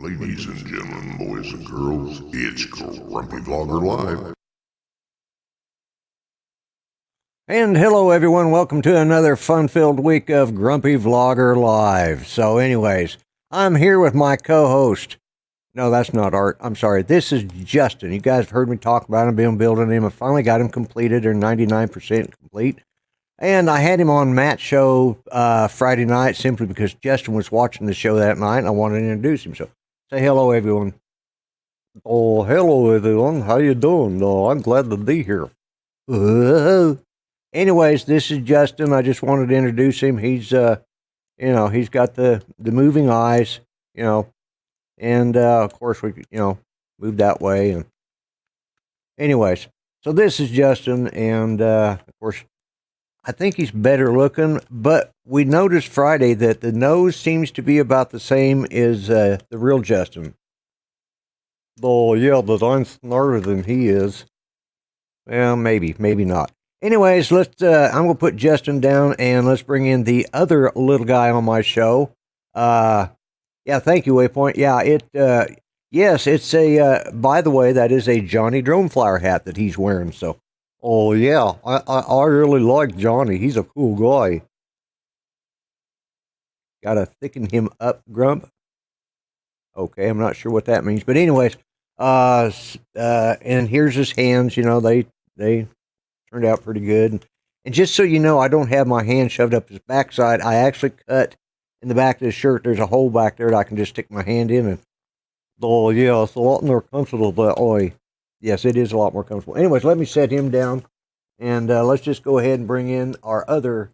Ladies and gentlemen, boys and girls, it's Grumpy Vlogger Live. And hello everyone, welcome to another fun-filled week of Grumpy Vlogger Live. So anyways, I'm here with my co-host. No, that's not Art. I'm sorry. This is Justin. You guys have heard me talk about him, been building him. I finally got him completed, or 99% complete. And I had him on Matt's show Friday night simply because Justin was watching the show that night and I wanted to introduce him. So say hello, everyone. Oh, hello, everyone. How you doing? Oh, I'm glad to be here. Anyways, this is Justin. I just wanted to introduce him. He's, he's got the moving eyes, and of course we, moved that way. And anyways, so this is Justin, and of course, I think he's better looking, but we noticed Friday that the nose seems to be about the same as the real Justin. Oh, yeah, but I'm smarter than he is. Well, maybe not. Anyways, I'm going to put Justin down, and let's bring in the other little guy on my show. Yeah, thank you, Waypoint. Yeah, yes, it's by the way, that is a Johnny Droneflower hat that he's wearing, so. Oh, yeah, I really like Johnny. He's a cool guy. Gotta thicken him up, Grump. Okay, I'm not sure what that means. But anyways, and here's his hands. They turned out pretty good. And just so you know, I don't have my hand shoved up his backside. I actually cut in the back of his shirt. There's a hole back there that I can just stick my hand in. And, oh, yeah, it's a lot more comfortable that way. Yes, it is a lot more comfortable. Anyways, let me set him down, and let's just go ahead and bring in our other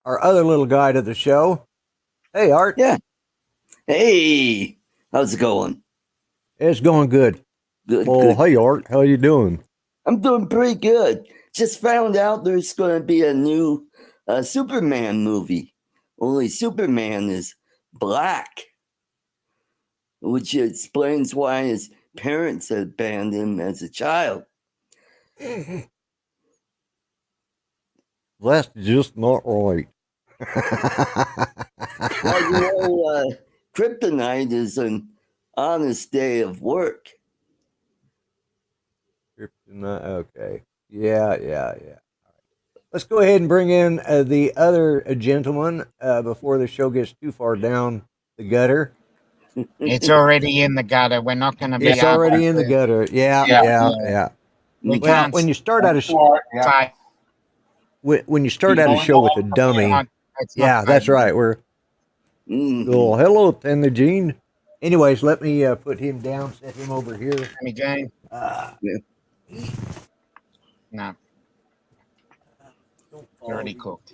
little guy to the show. Hey, Art. Yeah. Hey, how's it going? It's going good. Good. Oh, hey, Art. How you doing? I'm doing pretty good. Just found out there's going to be a new Superman movie. Only Superman is black, which explains why his parents abandoned him as a child. That's just not right. Well, kryptonite is an honest day of work. Kryptonite, okay. Yeah. All right. Let's go ahead and bring in the other gentleman before the show gets too far down the gutter. It's already in the gutter. We're not going to be. It's already in the gutter. Yeah. Well, when you start out a when you start out a show with a dummy, yeah, that's right. We're oh, hello, Tender Gene. Anyways, let me put him down, set him over here. Hey, Jane. No. Already cooked.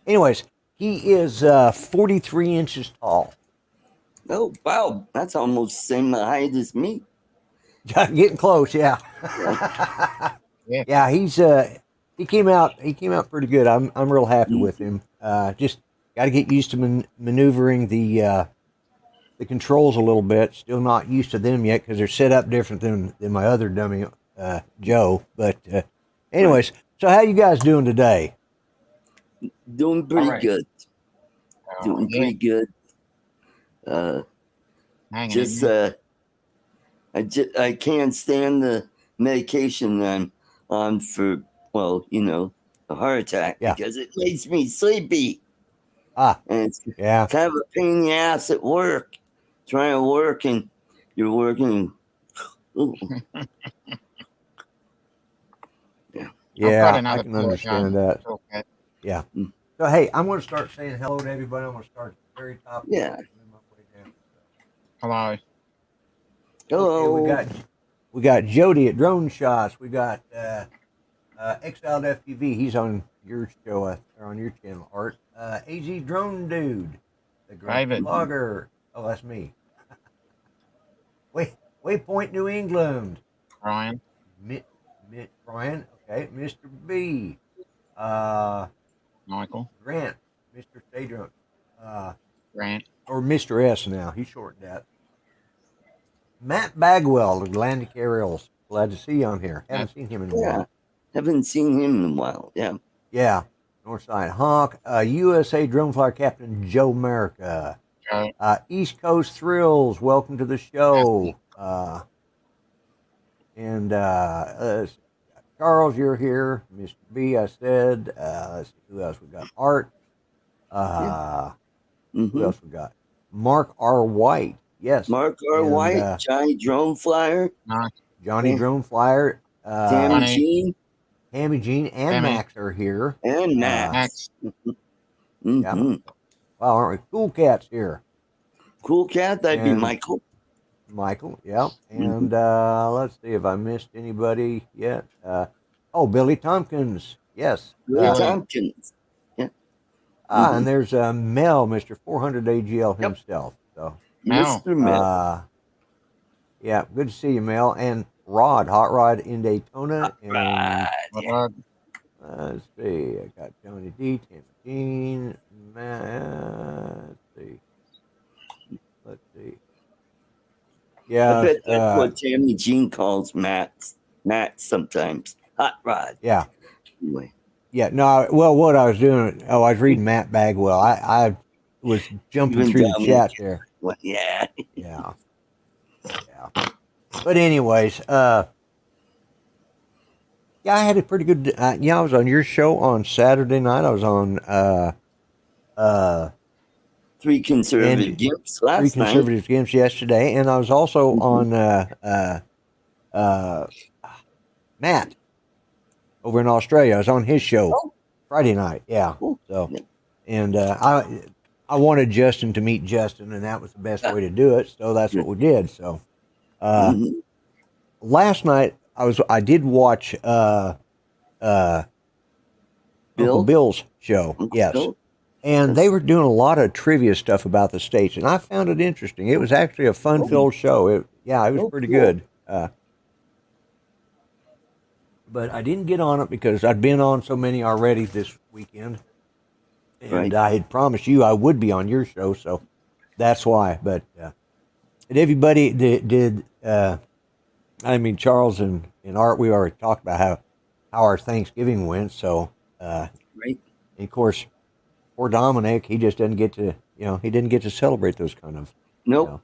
Anyways, he is 43 inches tall. Oh, wow. That's almost the same height as me. Getting close, yeah. Yeah, he came out pretty good. I'm real happy with him. Just got to get used to maneuvering the controls a little bit. Still not used to them yet because they're set up different than my other dummy, Joe. But anyways, so how you guys doing today? Doing pretty good. Doing pretty good. I can't stand the medication I'm on for, a heart attack because it makes me sleepy. And it's kind of a pain in the ass at work, trying to work and you're working. Yeah, I can understand that. Okay. Yeah. So, hey, I'm going to start saying hello to everybody. I'm going to start at the very top. Yeah. Hello. Hello. Okay, we got Jody at Drone Shots. We got Exiled FPV. He's on your show or on your channel, Art. AZ Drone Dude, the great vlogger. Oh, that's me. Waypoint New England. Bryan. Bryan. Okay, Mr. B. Michael. Grant. Mr. Stay Drunk. Grant. Or Mr. S now. He shortened that. Matt Bagwell, Atlantic Aerials. Glad to see you on here. Haven't seen him in a while. Haven't seen him in a while. Yeah. Yeah. Northside Hawk, USA Drone Flyer Captain Joe America, East Coast Thrills, welcome to the show. And Charles, you're here. Mr. B, I said. Let's see who else we got. Art. Who else we got? Mark R. White. Yes. Mark R. White, Johnny Drone Flyer. Johnny Drone Flyer. Tammy Jean. Tammy Jean and Max are here. And Max. Yeah. Wow, aren't we? Cool Cat's here. Cool Cat, that'd be Michael. Michael, yeah. And let's see if I missed anybody yet. Billy Tompkins. Yes. Billy Tompkins. Yeah. And there's Mel, Mr. 400 AGL himself. So Mr. Mel. Yeah, good to see you, Mel. And Rod, Hot Rod in Daytona. Rod. Let's see. I got Tony D, Tim Jean, Let's see. Yeah. I bet that's what Tammy Jean calls Matt sometimes. Hot Rod. Yeah. Anyway. Yeah, no, well, what I was doing, I was reading Matt Bagwell. I was jumping through the chat there. Well, yeah. Yeah. But anyways, I had a pretty good, I was on your show on Saturday night. I was on, Three Conservative Gimps last night. 3 Conservative Gimps yesterday. And I was also on, Matt over in Australia. I was on his show Friday night. Yeah. So, and I wanted Justin to meet Justin, and that was the best way to do it. So that's what we did. So, last night I did watch Uncle Bill's show. Yes. And they were doing a lot of trivia stuff about the states, and I found it interesting. It was actually a fun-filled show. It was pretty good. But I didn't get on it because I'd been on so many already this weekend. And I had promised you I would be on your show, so that's why. But everybody did Charles and Art, we already talked about how our Thanksgiving went. So, and of course, poor Dominic, he just didn't get to, he didn't get to celebrate those kind of. Nope.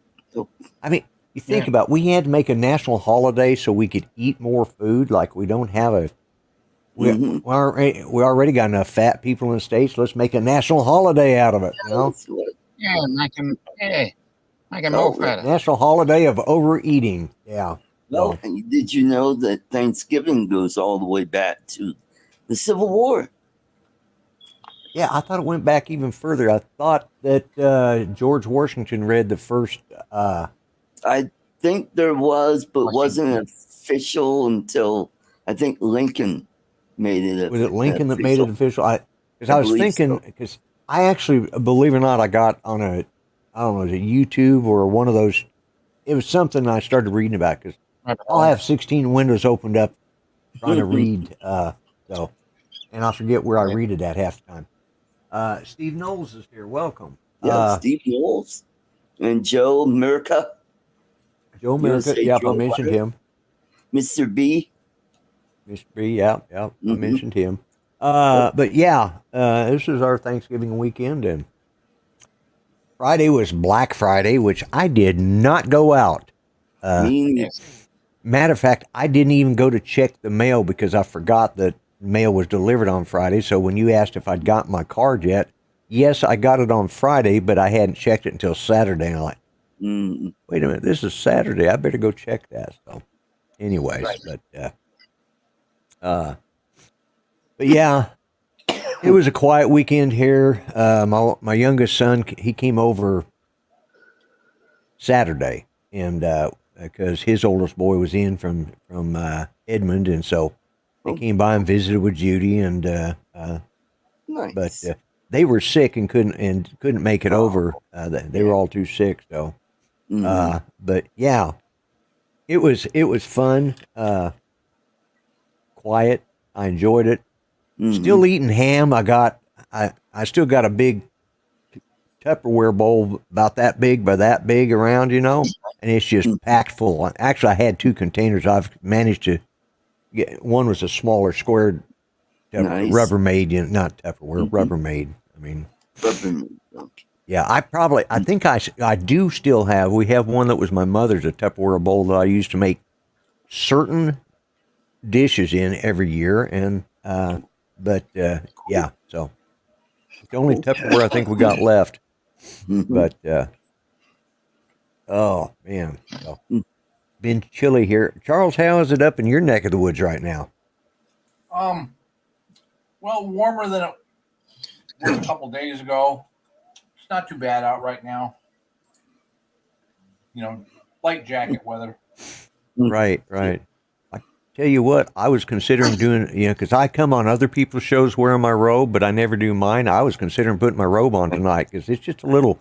I mean, you think about, we had to make a national holiday so we could eat more food. Like we don't have we already got enough fat people in the States. Let's make a national holiday out of it. Yeah, make them more fat. National holiday of overeating. Yeah. Well, did you know that Thanksgiving goes all the way back to the Civil War? Yeah, I thought it went back even further. I thought that George Washington read the first. I think there was, but wasn't official until I think Lincoln made it. Was it Lincoln that made it official? Because I was thinking, because I actually, believe it or not, I got on I don't know, was it YouTube or one of those? It was something I started reading about because I'll have 16 windows opened up trying to read. And I forget where I read it at half the time. Steve Knowles is here. Welcome. Steve Knowles and Joe America. Joe America. Yep, I mentioned him. Mr. B. Mr. B. Yep. I mentioned him. But this is our Thanksgiving weekend, and Friday was Black Friday, which I did not go out. Matter of fact, I didn't even go to check the mail because I forgot that mail was delivered on Friday. So when you asked if I'd got my card yet, yes, I got it on Friday, but I hadn't checked it until Saturday. And I'm like, wait a minute, this is Saturday. I better go check that. So anyways, but yeah, it was a quiet weekend here. My youngest son, he came over Saturday, and because his oldest boy was in from Edmond, and so they came by and visited with Judy, and nice. But they were sick and couldn't make it over. They were all too sick. So, but yeah, it was fun. Quiet. I enjoyed it. Still eating ham. I still got a big Tupperware bowl about that big by that big around, and it's just packed full. Actually, I had 2 containers. I've managed to get one was a smaller squared Nice. Rubbermaid, not Tupperware, Rubbermaid. I mean, Rubbermaid. Okay. Yeah, I think I do still have. We have one that was my mother's, a Tupperware bowl that I used to make certain dishes in every year, and yeah, so it's the only Tupperware I think we got left. But oh man, so, been chilly here. Charles, how is it up in your neck of the woods right now? Well, warmer than it was a couple days ago. It's not too bad out right now. You know, light jacket weather. Right. I tell you what, I was considering doing, because I come on other people's shows wearing my robe, but I never do mine. I was considering putting my robe on tonight because it's just a little.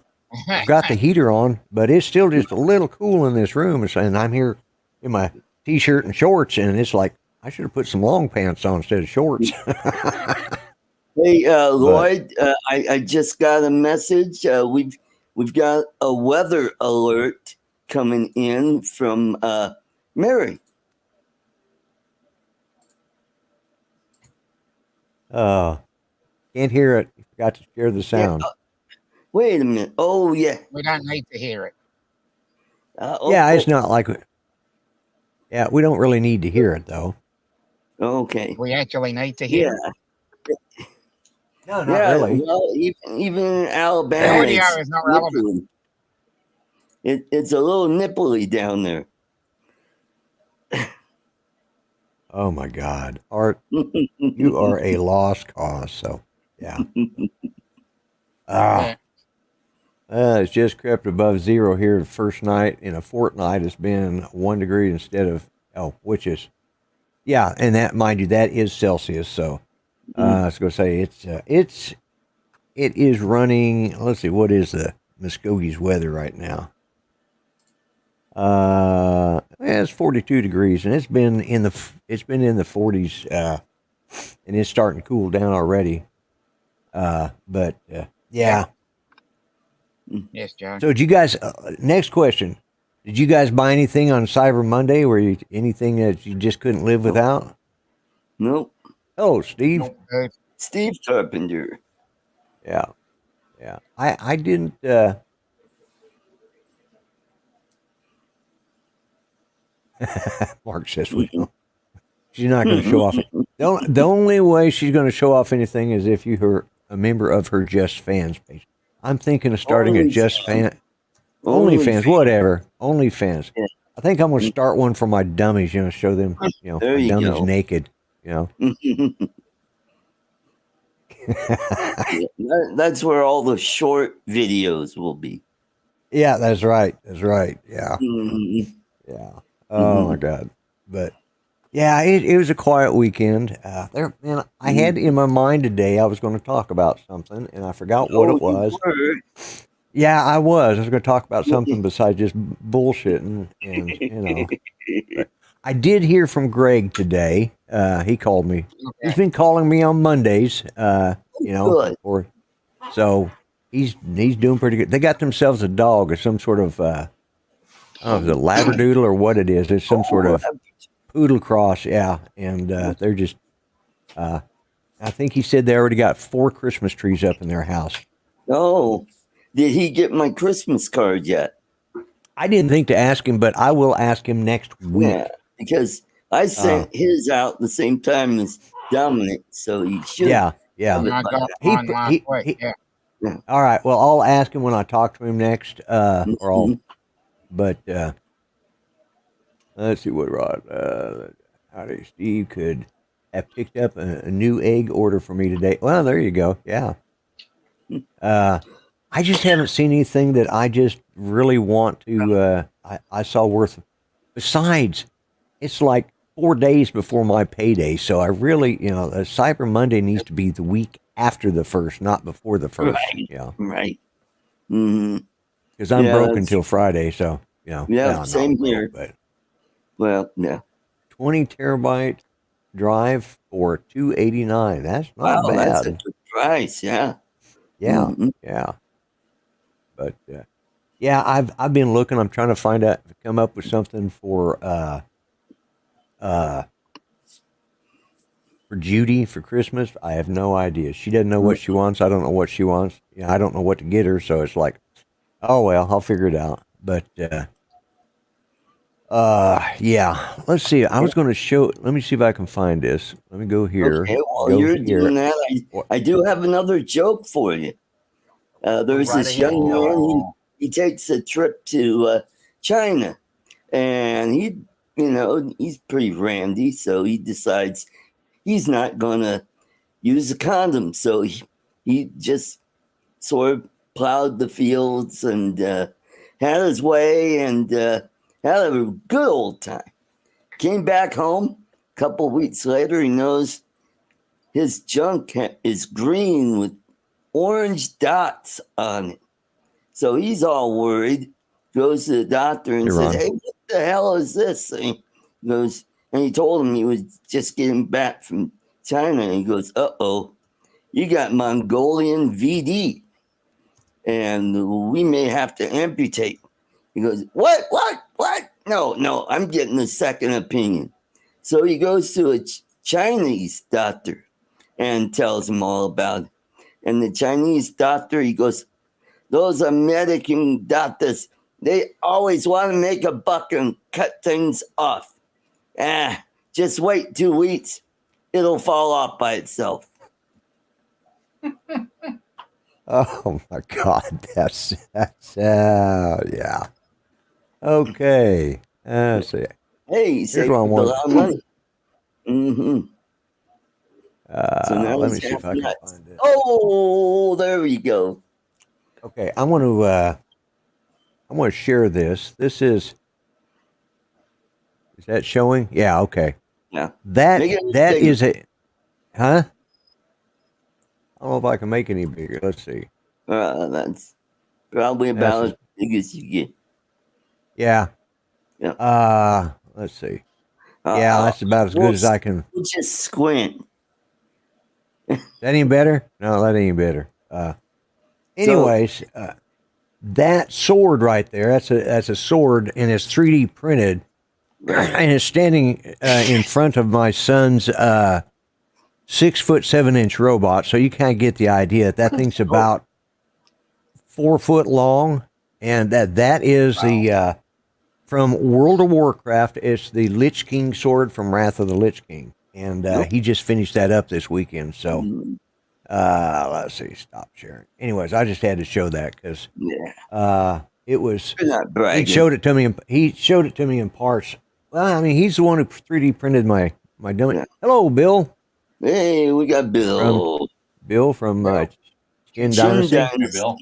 I've got the heater on, but it's still just a little cool in this room, and I'm here in my t-shirt and shorts, and it's like I should have put some long pants on instead of shorts. Hey, Lloyd, I just got a message. We've got a weather alert coming in from Mary. Can't hear it. Forgot to share the sound. Yeah, wait a minute. Oh, yeah. We don't need to hear it. It's not like. Yeah, we don't really need to hear it though. Okay. We actually need to hear it. No, not really. Well, even in Alabama, audio is not relevant. It's a little nipply down there. Oh my God, Art, you are a lost cause. So yeah. It's just crept above zero here the first night in a fortnight. It's been 1 degree instead of which is, and that, mind you, that is Celsius. So I was going to say it is running. Let's see, what is the Muskogee's weather right now? It's 42 degrees, and it's been in the 40s, and it's starting to cool down already. Yeah. Yes, John. So did you guys? Next question: did you guys buy anything on Cyber Monday? Anything that you just couldn't live without? Nope. Oh, Steve. Nope. Steve Carpenter. Yeah. I didn't. Mark says we don't. She's not going to show off. The only way she's going to show off anything is if you're a member of her Just Fans page. I'm thinking of starting a Just Fan. OnlyFans, whatever. OnlyFans. Yeah. I think I'm going to start one for my dummies. Show them. My dummies naked. That's where all the short videos will be. Yeah, that's right. Yeah. Yeah. Oh my God. But yeah, it was a quiet weekend. Man, I had in my mind today I was going to talk about something, and I forgot what it was. Yeah, I was going to talk about something besides just bullshitting, and But I did hear from Greg today. He called me. He's been calling me on Mondays. So he's doing pretty good. They got themselves a dog or some sort of the Labradoodle or what it is. There's some sort of poodle cross, and they're just. I think he said they already got 4 Christmas trees up in their house. Oh, did he get my Christmas card yet? I didn't think to ask him, but I will ask him next week. Yeah, because I sent his out the same time as Dominic, so he should. Yeah. All right. Well, I'll ask him when I talk to him next. But let's see what Rod. Howdy, Steve could have picked up a new egg order for me today. Well, there you go. Yeah. I just haven't seen anything that I just really want to. I saw worth. Besides, it's like 4 days before my payday, so I really, Cyber Monday needs to be the week after the 1st, not before the 1st. Right. Yeah. Right. Because I'm broke until Friday, so Yeah, same here. But 20 terabyte drive for $289. That's not bad. That's a good price. Yeah. Yeah. Yeah. But I've been looking. I'm trying to come up with something for for Judy for Christmas. I have no idea. She doesn't know what she wants. I don't know what she wants. I don't know what to get her. So it's like, oh well, I'll figure it out. But yeah. Let's see. I was going to show. Let me see if I can find this. Let me go here. Okay, while you're doing that, I do have another joke for you. There's this young man. He takes a trip to China, and he's pretty randy, so he decides he's not gonna use a condom. So he just sort of plowed the fields and had his way and had a good old time. Came back home a couple weeks later. He knows his junk is green with orange dots on it. So he's all worried. Goes to the doctor and says, "Hey, what the hell is this?" And he told him he was just getting back from China. And he goes, "Uh-oh, you got Mongolian VD, and we may have to amputate." He goes, What? No, I'm getting a second opinion. So he goes to a Chinese doctor and tells him all about it. And the Chinese doctor, he goes, "Those American doctors, they always want to make a buck and cut things off. Just wait 2 weeks. It'll fall off by itself." Oh my God, that's yeah. Okay, let's see. Hey, he saved a lot of money. Mm-hmm. So now let me see if I can find it. Oh, there we go. Okay, I'm going to share this. This is that showing? Yeah. Okay. Yeah. That is a, huh? I don't know if I can make any bigger. Let's see. That's probably about as big as you get. Yeah. Yeah. Let's see. Yeah, that's about as good as I can. Just squint. That ain't better? No, that ain't better. Anyways, that sword right there, that's a sword, and it's 3D printed, and it's standing in front of my son's 6'7" robot. So you kind of get the idea. That thing's about 4 foot long, and that is the from World of Warcraft. It's the Lich King sword from Wrath of the Lich King, and he just finished that up this weekend. So let's see, stop sharing. Anyways, I just had to show that because it was. He showed it to me. He showed it to me in parts. Well, I mean, he's the one who 3D printed my dummy. Hello, Bill. Hey, we got Bill. Bill from Chin Dynasty. Bill.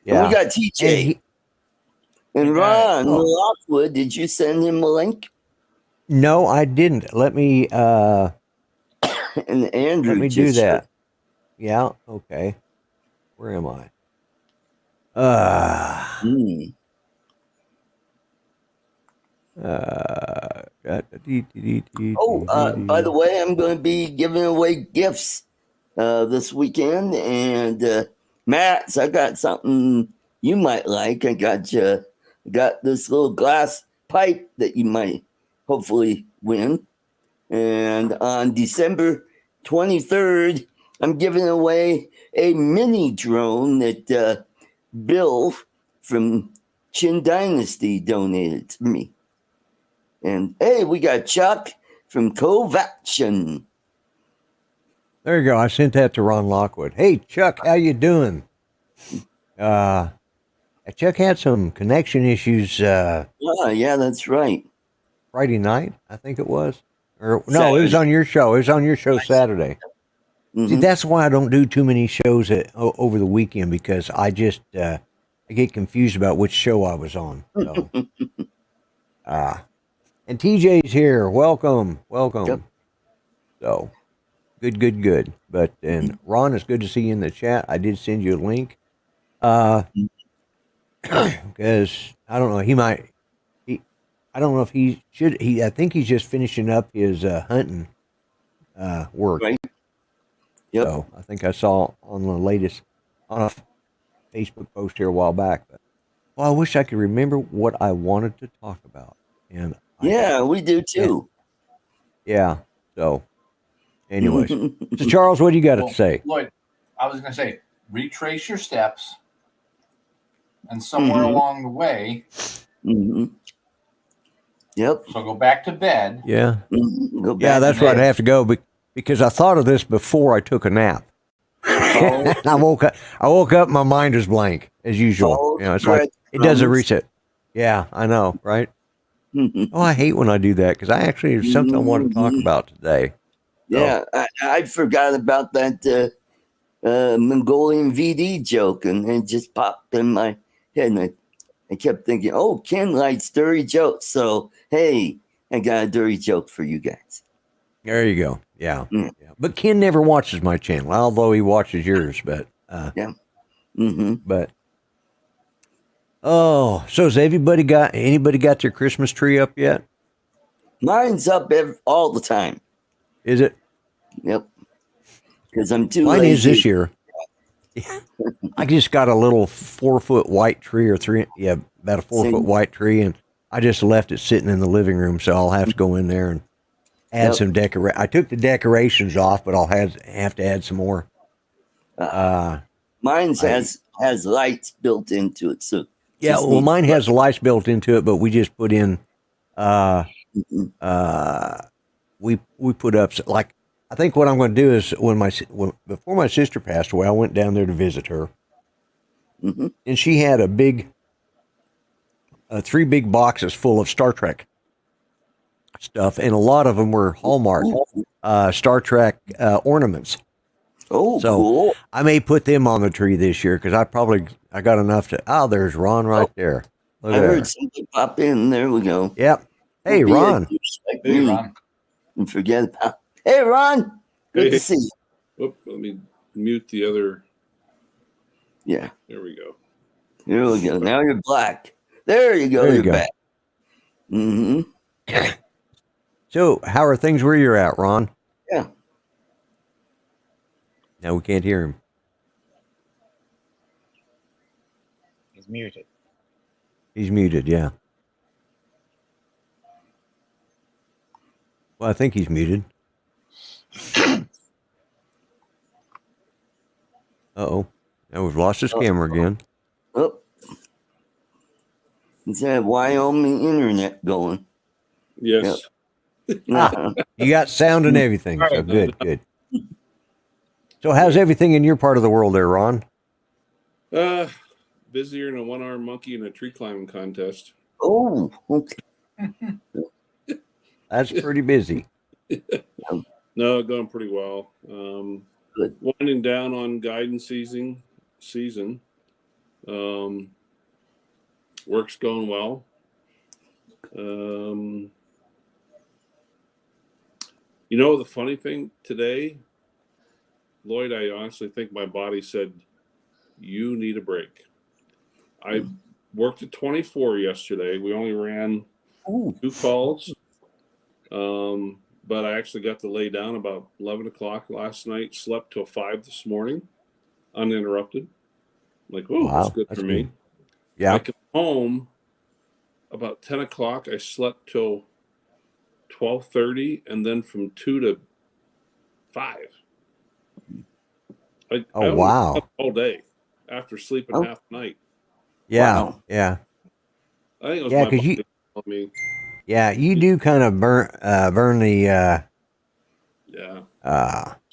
Yeah. And we got TJ. And Ron Lockwood, did you send him a link? No, I didn't. Let me and Andrew, let me do that. Yeah, okay. Where am I? By the way, I'm going to be giving away gifts this weekend. And Matt, I got something you might like. I got this little glass pipe that you might hopefully win. And on December 23rd, I'm giving away a mini drone that Bill from Chin Dynasty donated to me. And hey, we got Chuck from Covaction. There you go. I sent that to Ron Lockwood. Hey, Chuck, how you doing? Chuck had some connection issues. Yeah, that's right. Friday night, I think it was. Or no, it was on your show. It was on your show Saturday. Mm-hmm. See, that's why I don't do too many shows over the weekend, because I just I get confused about which show I was on. So, and TJ's here. Welcome. Yep. So, good. But and Ron, it's good to see you in the chat. I did send you a link. Because I don't know, I don't know if he should. I think he's just finishing up his hunting work. Right. Yep. So I think I saw on the latest on a Facebook post here a while back. But, well, I wish I could remember what I wanted to talk about. And we do too. Yeah. So Anyways, so Charles, what do you got to say? Lloyd, I was going to say, retrace your steps, and somewhere along the way, Yep. So go back to bed. Yeah. Go back Yeah, that's to where I'd bed. have to go because I thought of this before I took a nap. I woke up, my mind was blank as usual. It's like it does a reset. Yeah, I know, right? Oh, I hate when I do that because I actually there's something I want to talk about today. Yeah, I forgot about that Mongolian VD joke, and it just popped in my head, and I kept thinking, oh, Ken likes dirty jokes, so hey, I got a dirty joke for you guys. There you go. Yeah. But Ken never watches my channel, although he watches yours. But yeah. But so has anybody got their Christmas tree up yet? Mine's up all the time. Is it? Yep. Because I'm too Mine lazy. is this year. I just got a little 4-foot white tree about a 4-foot white tree, and I just left it sitting in the living room, so I'll have to go in there and add some decoration. I took the decorations off, but I'll have to add some more. Mine has lights built into it, so yeah. Well, mine has lights built into it, but we just put in. We put up like. I think what I'm going to do is before my sister passed away, I went down there to visit her, and she had a big, 3 big boxes full of Star Trek stuff, and a lot of them were Hallmark Star Trek ornaments. Oh, so cool! I may put them on the tree this year because I got enough to. Oh, there's Ron right there. Look I at heard that. something pop in. There we go. Yep. Hey, Ron. Hey, Ron. And forget about. Hey, Ron. Good to see you. Oop, let me mute the other. Yeah. There we go. Here we go. Now you're black. There you go. There you You're go. back. So, how are things where you're at, Ron? Yeah. Now we can't hear him. He's muted. He's muted, yeah. Well, I think he's muted. Uh-oh. Now we've lost his camera again. Oh. Is that Wyoming internet going? Yes. Yep. You got sound and everything, so good. So how's everything in your part of the world there, Ron? Busier than a 1-armed monkey in a tree climbing contest. Oh, okay. That's pretty busy. No, going pretty well. Good. Winding down on guidance season. Work's going well. The funny thing today, Lloyd, I honestly think my body said, you need a break. I worked at 24 yesterday. We only ran 2 calls. But I actually got to lay down about 11 o'clock last night, slept till 5 this morning, uninterrupted. Like, oh, wow, that's good for me. Yeah. I got home about 10 o'clock. I slept till 12:30, and then from 2 to 5. I wow. Slept all day after sleeping half the night. Yeah, wow. Yeah. I think it was my body telling me. Yeah, you do kind of burn the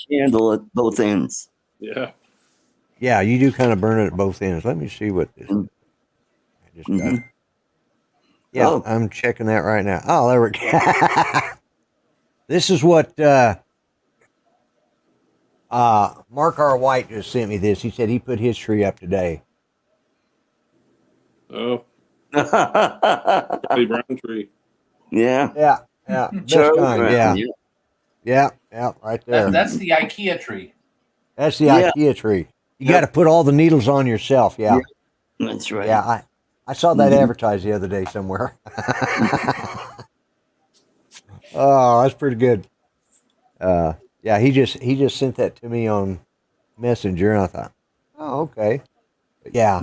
candle at both ends. Yeah. Yeah, you do kind of burn it at both ends. Let me see what this. I just got. Yeah, I'm checking that right now. Oh, there we go. This is what Mark R. White just sent me this. He said he put his tree up today. Oh. Charlie Brown tree. Yeah. Best kind, yeah, right there. That's the IKEA tree. That's the IKEA tree. You got to put all the needles on yourself. Yeah. That's right. Yeah, I saw that advertised the other day somewhere. Oh, that's pretty good. Yeah, he just sent that to me on Messenger, and I thought, oh, okay. But yeah.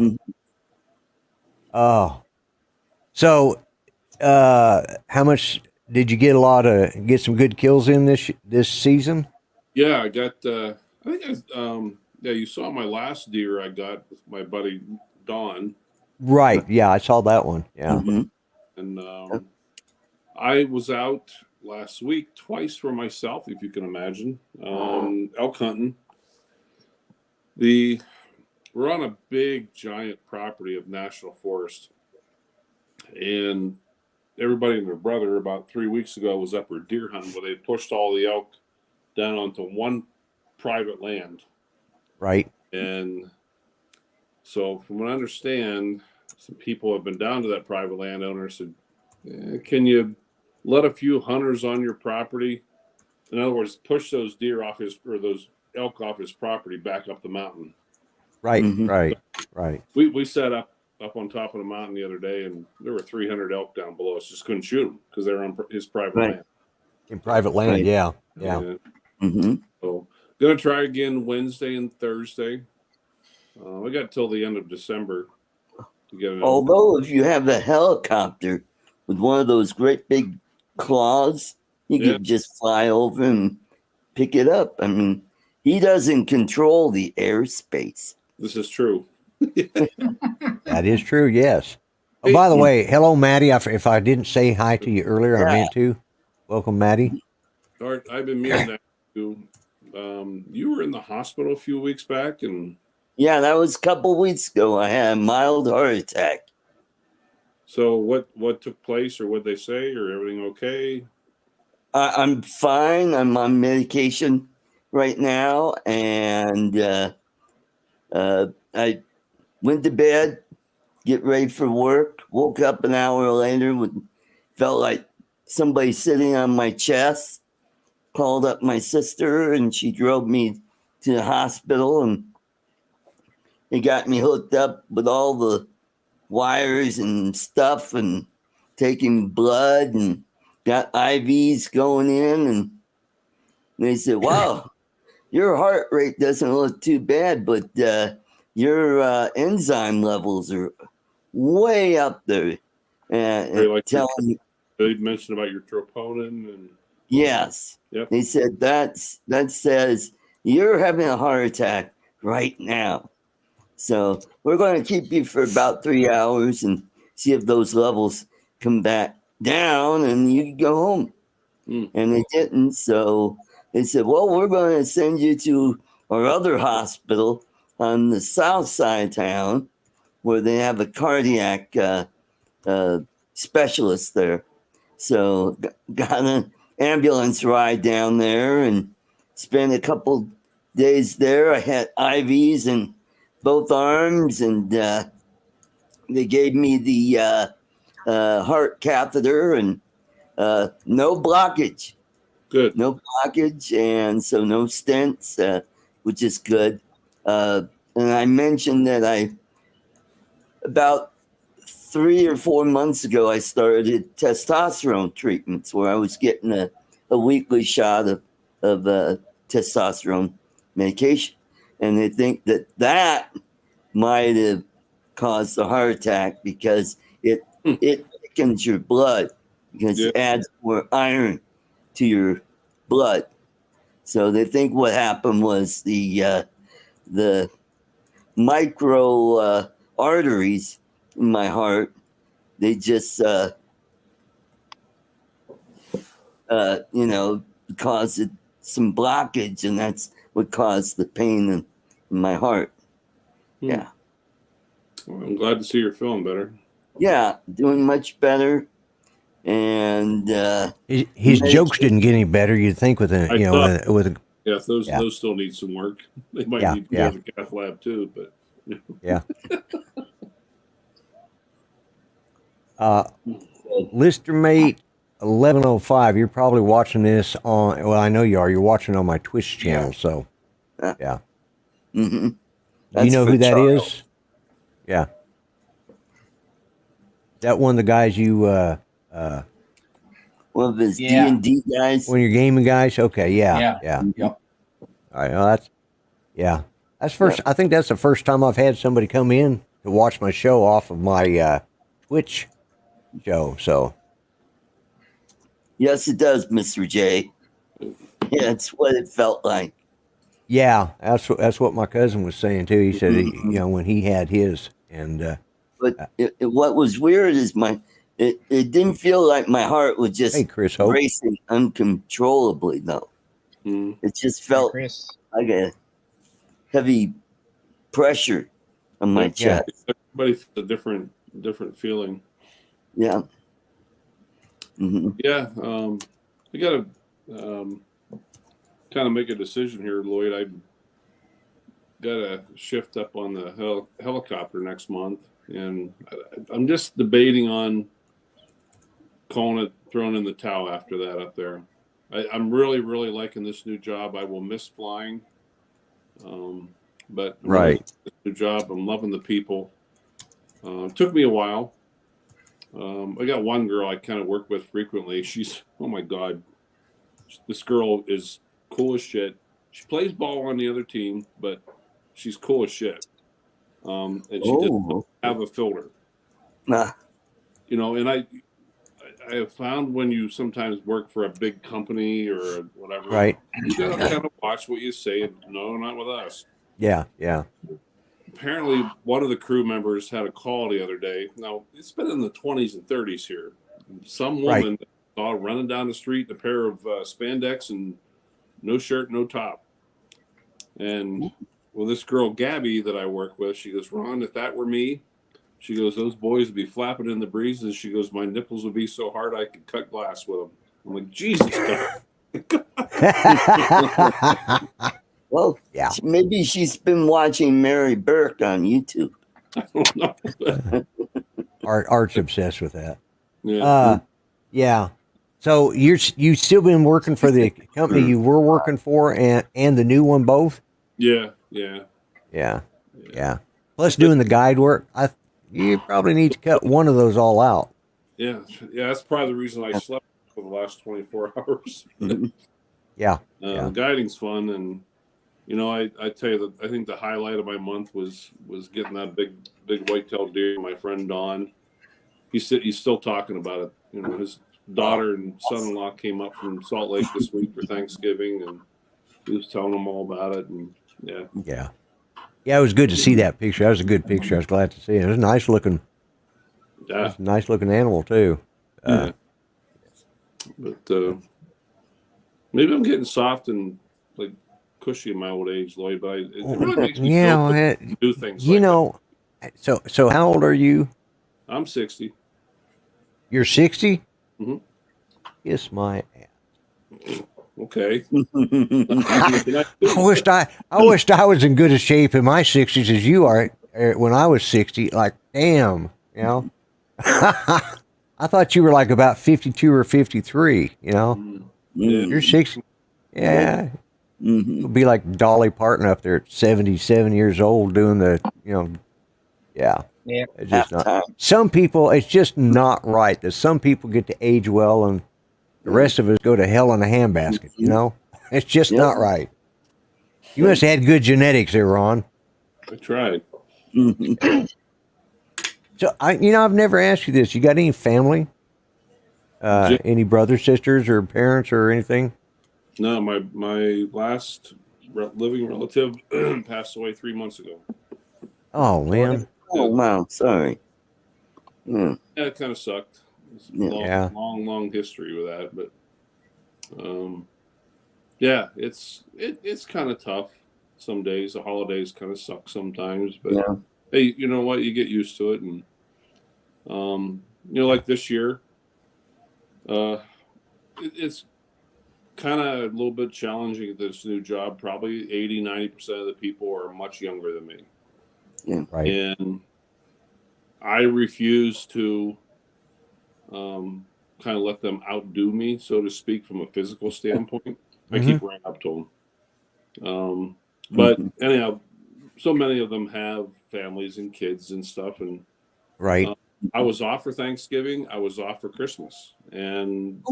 Oh. So, how much did you get? Get some good kills in this season? Yeah, I got. I think yeah, you saw my last deer I got with my buddy Don. Right. Yeah, I saw that one. Yeah. Mm-hmm. And I was out last week twice for myself, if you can imagine, elk hunting. We're on a big, giant property of national forest, and everybody and their brother about 3 weeks ago was up for deer hunting, where they pushed all the elk down onto one private land. Right. And so, from what I understand, some people have been down to that private landowner and said, "Can you let a few hunters on your property? In other words, push those deer off those elk off his property back up the mountain." Right. Mm-hmm. Right. Right. We set up on top of the mountain the other day, and there were 300 elk down below us. Just couldn't shoot them because they're on his private land. In private land, Right. yeah. Mm-hmm. So, gonna try again Wednesday and Thursday. We got till the end of December to get it. Although, if you have a helicopter with one of those great big claws, you could just fly over and pick it up. I mean, he doesn't control the airspace. This is true. That is true, yes. Oh, by the way, hello, Maddie. If I didn't say hi to you earlier, I meant to. Welcome, Maddie. Art, I've been meaning to ask you. You were in the hospital a few weeks back, and yeah, that was a couple weeks ago. I had a mild heart attack. So what took place, or what they say, or everything okay? I'm fine. I'm on medication right now, and I went to bed, get ready for work. Woke up an hour later, felt like somebody sitting on my chest. Called up my sister, and she drove me to the hospital, and they got me hooked up with all the wires and stuff, and taking blood, and got IVs going in, and they said, "Wow, your heart rate doesn't look too bad, but your enzyme levels are way up there." Like telling me, they mentioned about your troponin and yes, yep. They said that says you're having a heart attack right now. So we're going to keep you for about 3 hours and see if those levels come back down, and you can go home. And they didn't. So they said, "Well, we're going to send you to our other hospital on the south side of town, where they have a cardiac specialist there." So got an ambulance ride down there and spent a couple days there. I had IVs in both arms, and they gave me the heart catheter, and no blockage. Good. No blockage, and so no stents, which is good. And I mentioned that about 3 or 4 months ago, I started testosterone treatments, where I was getting a weekly shot of testosterone medication. And they think that might have caused the heart attack, because it thickens your blood, because it adds more iron to your blood. So they think what happened was the micro arteries in my heart, they just caused some blockage, and that's what caused the pain in my heart. Yeah. Well, I'm glad to see you're feeling better. Yeah, doing much better. And his jokes didn't get any better, you'd think, with a those still need some work. They might need to go to the cath lab too, but yeah. Listermate 1105, you're probably watching this on, well, I know you are, you're watching on my Twitch channel, so yeah. Mm-hmm. Do you know who that is? Yeah. That one of the guys you one of his D&D guys? One of your gaming guys? Okay, yeah. Yep. All right, well, that's first. Yep. I think that's the first time I've had somebody come in to watch my show off of my Twitch show. So, yes, it does, Mr. J. Yeah, that's what it felt like. Yeah, that's what my cousin was saying too. He said, when he had his, and but what was weird is it didn't feel like my heart was just racing uncontrollably though. It just felt like a heavy pressure on my chest. Everybody's a different feeling. Yeah. Yeah. We got to kind of make a decision here, Lloyd. I got a shift up on the helicopter next month, and I'm just debating on throwing in the towel after that up there. I'm really, really liking this new job. I will miss flying, but this new job. I'm loving the people. It took me a while. I got one girl I kind of work with frequently. She's, oh my God, this girl is cool as shit. She plays ball on the other team, but she's cool as shit. And she doesn't have a filter. You know, and I have found when you sometimes work for a big company or whatever, you gotta kind of watch what you say. And no, not with us. Yeah. Apparently, one of the crew members had a call the other day. Now, it's been in the 20s and 30s here. Some woman saw running down the street in a pair of spandex and no shirt, no top. And well, this girl, Gabby, that I work with, she goes, Ron, if that were me, she goes, those boys would be flapping in the breeze. And she goes, my nipples would be so hard I could cut glass with them. I'm like, Jesus. Well, maybe she's been watching Mary Burke on YouTube. I don't know. Art's obsessed with that. Yeah. Yeah. So you still been working for the company you were working for and the new one both? Yeah. Plus doing the guide work, you probably need to cut one of those all out. Yeah. That's probably the reason I slept for the last 24 hours. The guiding's fun, and you know, I tell you that I think the highlight of my month was getting that big white-tailed deer. My friend Don, he's still talking about it. You know, his daughter and son-in-law came up from Salt Lake this week for Thanksgiving, and he was telling them all about it. And yeah, it was good to see that picture. That was a good picture. I was glad to see it. It was a nice looking animal too. But maybe I'm getting soft and like cushy in my old age, Lloyd. But it really makes me feel good to do things. So how old are you? I'm 60. You're 60? Mm-hmm. Kiss my ass. Okay. I wished I was in good a shape in my 60s as you are when I was 60. Like, damn, you know. I thought you were like about 52 or 53, you know. You're 60. Yeah. It'll be like Dolly Parton up there at 77 years old doing the, you know. Yeah. It's just not. Some people, it's just not right that some people get to age well and the rest of us go to hell in a handbasket, you know? It's just not right. You must have had good genetics there, Ron. I tried. So, I've never asked you this. You got any family? Any brothers, sisters, or parents or anything? No, my last living relative passed away 3 months ago. Oh, man. Oh, wow. Sorry. Yeah, it kind of sucked. It's long history with that, but it's kind of tough some days. The holidays kind of suck sometimes, but hey, you know what? You get used to it, and like this year, it's kind of a little bit challenging at this new job. Probably 80-90% of the people are much younger than me. Yeah. Right. And I refuse to kind of let them outdo me, so to speak, from a physical standpoint. I keep running up to them. But anyhow, so many of them have families and kids and stuff. And I was off for Thanksgiving. I was off for Christmas. And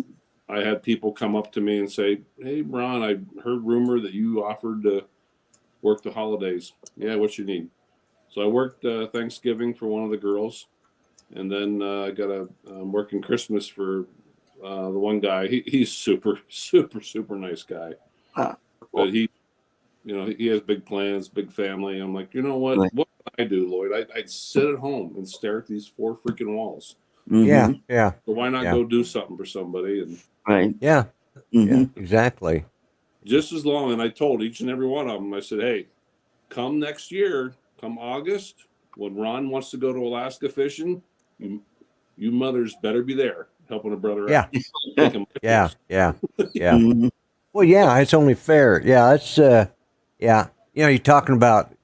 I had people come up to me and say, hey, Ron, I heard rumor that you offered to work the holidays. Yeah, what you need? So I worked Thanksgiving for one of the girls, and then I got I'm working Christmas for The one guy, he's super nice guy. Huh. But he has big plans, big family. I'm like, you know what? Right. What would I do, Lloyd? I'd sit at home and stare at these 4 freaking walls. Yeah, yeah. So why not go do something for somebody? And right. Yeah, yeah, exactly. Just as long, and I told each and every one of them, I said, hey, come next year, come August, when Ron wants to go to Alaska fishing, you mothers better be there helping a brother out. Yeah. Well, yeah, it's only fair. Yeah, it's yeah. You're talking about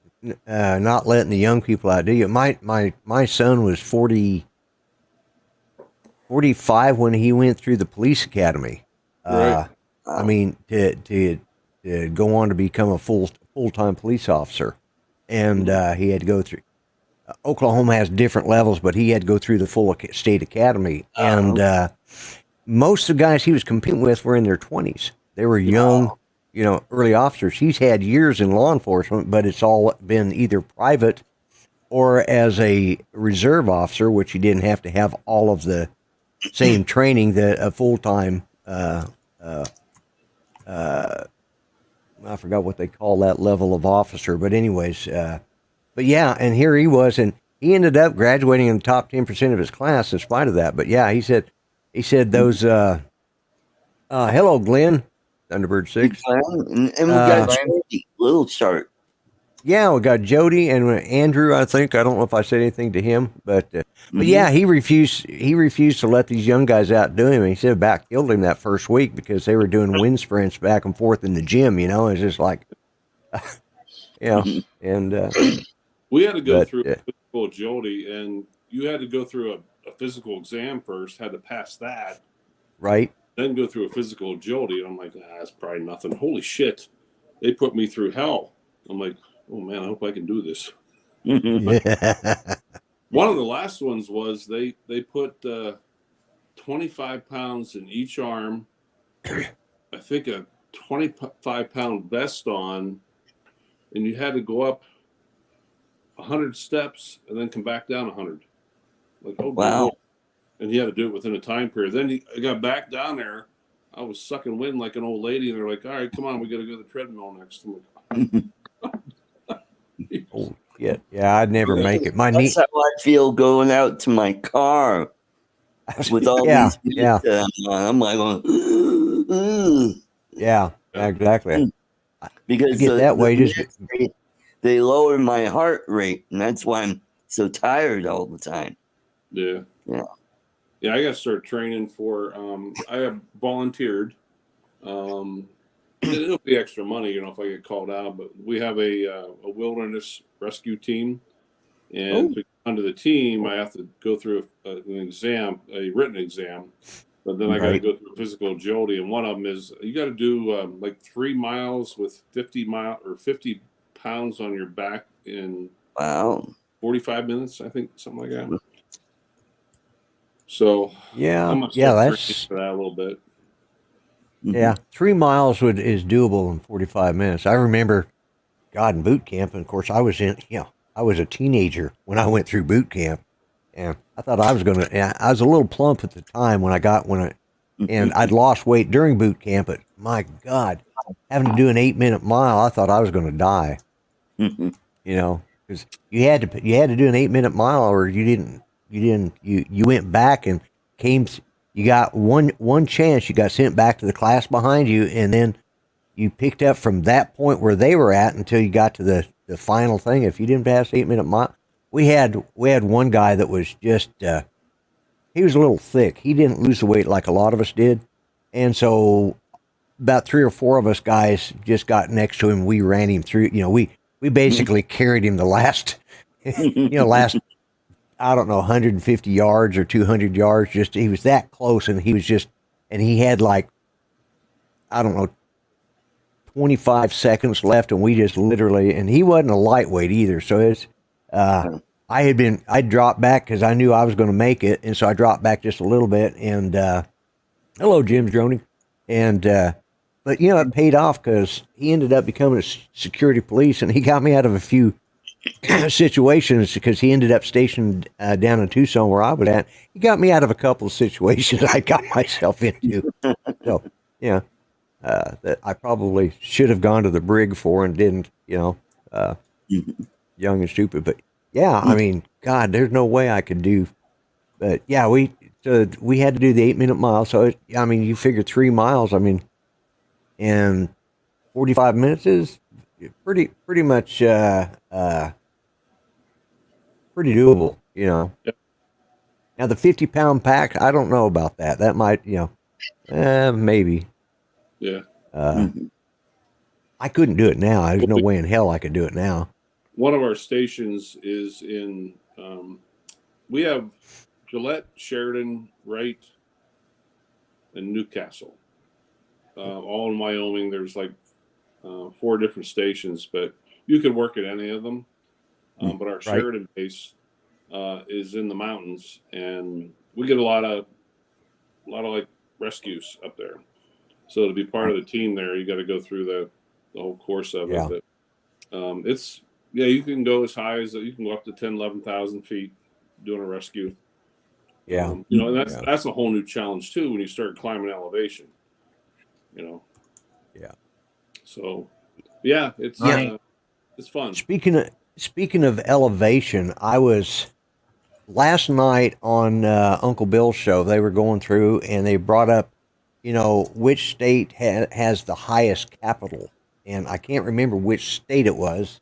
not letting the young people out, do you? My son was 45 when he went through the police academy. Right. I mean, to go on to become a full-time police officer, and he had to go through. Oklahoma has different levels, but he had to go through the full state academy, and most of the guys he was competing with were in their 20s. They were young, early officers. He's had years in law enforcement, but it's all been either private or as a reserve officer, which he didn't have to have all of the same training that a full-time. I forgot what they call that level of officer, but anyways, but yeah, and here he was, and he ended up graduating in the top 10% of his class in spite of that. But yeah, he said those, hello, Glenn, Thunderbird 6. And we got Jody, little chart. Yeah, we got Jody and Andrew, I think. I don't know if I said anything to him, but yeah, he refused to let these young guys outdo him. He said about killed him that first week because they were doing wind sprints back and forth in the gym, It's just like, and we had to go through a physical agility, and you had to go through a physical exam first, had to pass that. Right. Then go through a physical agility, and I'm like, that's probably nothing. Holy shit. They put me through hell. I'm like, oh man, I hope I can do this. One of the last ones was they put 25 pounds in each arm, I think a 25-pound vest on, and you had to go up 100 steps and then come back down 100. Like, oh wow. And he had to do it within a time period. Then I got back down there. I was sucking wind like an old lady, and they're like, all right, come on, we got to go to the treadmill next. I'm like, oh, yeah, I'd never make it. That's how I feel going out to my car with all these people. I'm like, yeah, exactly. Because that way, they lower my heart rate, and that's why I'm so tired all the time. Yeah. I got to start training for. I have volunteered. It'll be extra money, if I get called out. But we have a wilderness rescue team, and to get onto the team, I have to go through an exam, a written exam. But then I got to go through physical agility, and one of them is you got to do like 3 miles with 50 pounds on your back in 45 minutes, I think, something like that. So that's for that a little bit. Yeah, 3 miles is doable in 45 minutes. I remember, in boot camp, and of course I was a teenager when I went through boot camp, and I thought I was I was a little plump at the time and I'd lost weight during boot camp, but my God, having to do an 8-minute mile, I thought I was going to die. Because you had to do an 8-minute mile, or you went back and came. You got one chance. You got sent back to the class behind you, and then you picked up from that point where they were at until you got to the final thing. If you didn't pass 8-minute mile, we had one guy that was just he was a little thick. He didn't lose the weight like a lot of us did, and so about 3 or 4 of us guys just got next to him. We ran him through. We basically carried him the last I don't know, 150 yards or 200 yards. He was that close, and he had like, I don't know, 25 seconds left, and we just literally, and he wasn't a lightweight either. So it's, I dropped back because I knew I was going to make it. And so I dropped back just a little bit, and, hello, Jim's Droney. And, but it paid off because he ended up becoming a security police, and he got me out of a few situations because he ended up stationed down in Tucson where I was at. He got me out of a couple of situations I got myself into. So, yeah, that I probably should have gone to the brig for and didn't, young and stupid. But yeah, I mean, God, there's no way I could do. But yeah, we had to do the 8-minute mile. So, I mean, you figure 3 miles, I mean, and 45 minutes is pretty much pretty doable, Yep. Now the 50-pound pack, I don't know about that. That might, maybe. Yeah. I couldn't do it now. There's no way in hell I could do it now. One of our stations is in, we have Gillette, Sheridan, Wright, and Newcastle. All in Wyoming. There's like 4 different stations, but you could work at any of them. But our Sheridan base is in the mountains, and we get a lot of like rescues up there. So to be part of the team there, you got to go through the whole course of it. But it's you can go as high as you can go up to 10, 11,000 feet doing a rescue. Yeah, and that's a whole new challenge too when you start climbing elevation. Yeah. So, yeah, it's fun. Speaking of elevation, I was last night on Uncle Bill's show. They were going through and they brought up, which state has the highest capital, and I can't remember which state it was.